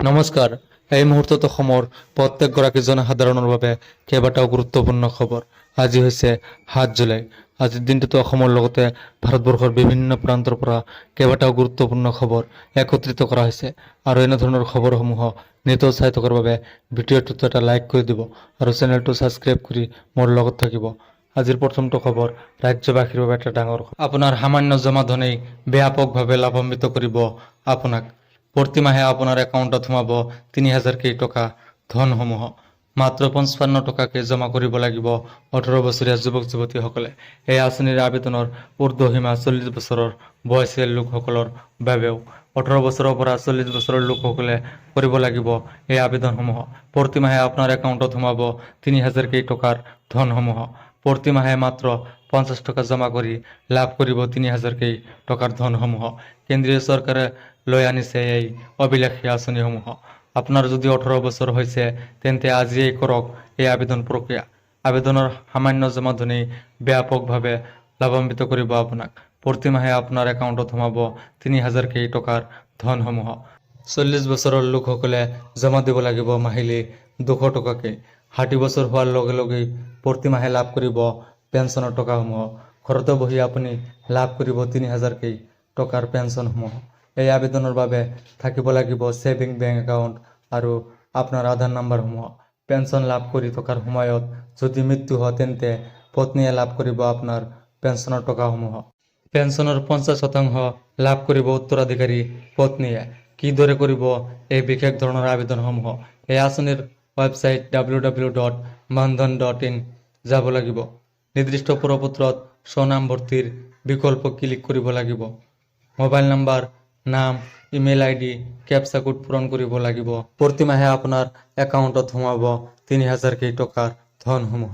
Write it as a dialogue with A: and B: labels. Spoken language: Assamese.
A: নমস্কাৰ। এই মুহূৰ্তত অসমৰ প্ৰত্যেকগৰাকী জনসাধাৰণৰ বাবে কেইবাটাও গুৰুত্বপূৰ্ণ খবৰ। আজি হৈছে ৭ জুলাই। আজিৰ দিনটোতে অসমৰ লগতে ভাৰতবৰ্ষৰ বিভিন্ন প্ৰান্তৰ পৰা কেইবাটাও গুৰুত্বপূৰ্ণ খবৰ একত্ৰিত কৰা হৈছে। আৰু এনেধৰণৰ খবৰসমূহ নিতৌ চাই থকাৰ বাবে ভিডিঅ'টোত এটা লাইক কৰি দিব আৰু চেনেলটো ছাবস্ক্ৰাইব কৰি মোৰ লগত থাকিব। আজিৰ প্ৰথমটো খবৰ ৰাজ্যবাসীৰ বাবে এটা ডাঙৰ খবৰ। আপোনাৰ সামান্য জমা ধনেই ব্যাপকভাৱে লাভান্বিত কৰিব আপোনাক। প্ৰতিমাহে আপোনাৰ একাউণ্টত সোমাব ৩,০০০ টকা ধনসমূহ। মাত্ৰ ৫৫ টকাকৈ জমা কৰিব লাগিব ১৮ বছৰীয়া যুৱক যুৱতীসকলে। এই আঁচনিৰ আবেদনৰ ঊৰ্ধ্বসীমা ৪০ বছৰৰ বয়সীয়া লোকসকলৰ বাবেও। ১৮ বছৰৰ পৰা ৪০ বছৰৰ লোকসকলে কৰিব লাগিব এই আবেদনসমূহ। প্ৰতিমাহে আপোনাৰ একাউণ্টত সোমাব ৩,০০০ টকাৰ ধনসমূহ। প্ৰতিমাহে মাত্ৰ ৫০ টকা জমা কৰি লাভ কৰিব ৩,০০০ টকাৰ ধনসমূহ। কেন্দ্ৰীয় চৰকাৰে লৈ আনিছে এই অভিলাষী আঁচনিসমূহ। আপোনাৰ যদি ১৮ বছৰ হৈছে তেন্তে আজিয়েই কৰক এই আবেদন প্ৰক্ৰিয়া। আবেদনৰ সামান্য জমা ধনেই ব্যাপকভাৱে লাভান্বিত কৰিব আপোনাক। প্ৰতিমাহে আপোনাৰ একাউণ্টত সোমাব ৩,০০০ টকাৰ ধনসমূহ। ৪০ বছৰৰ লোকসকলে জমা দিব লাগিব মাহিলী ২০০ টকাকৈ। ৬০ বছৰ হোৱাৰ লগে লগেই প্ৰতিমাহে লাভ কৰিব পেঞ্চনৰ টকাসমূহ। ঘৰতে বহি আপুনি লাভ কৰিব ৩,০০০ টকাৰ পেঞ্চনসমূহ। এই আবেদনৰ বাবে থাকিব লাগিব ছেভিং বেংক একাউণ্ট আৰু আপোনাৰ আধাৰ নম্বৰসমূহ। পেঞ্চন লাভ কৰি থকাৰ সময়ত যদি মৃত্যু হয় তেন্তে পত্নীয়ে লাভ কৰিব আপোনাৰ পেঞ্চনৰ টকাসমূহ। পেঞ্চনৰ ৫০% লাভ কৰিব উত্তৰাধিকাৰী পত্নীয়ে। কিদৰে কৰিব এই বিশেষ ধৰণৰ আবেদনসমূহ? এই আঁচনিৰ ৱেবছাইট www.bandhan.in যাব লাগিব। নিৰ্দিষ্ট প্ৰপত্ৰত স্বনাম ভৰ্তিৰ বিকল্প ক্লিক কৰিব লাগিব। মোবাইল নম্বৰ, নাম, ইমেইল আইডি, কেপচা কোড পূৰণ কৰিব লাগিব। প্ৰতিমাহে আপোনাৰ একাউণ্টত সোমাব ৩,০০০ টকাৰ ধনসমূহ।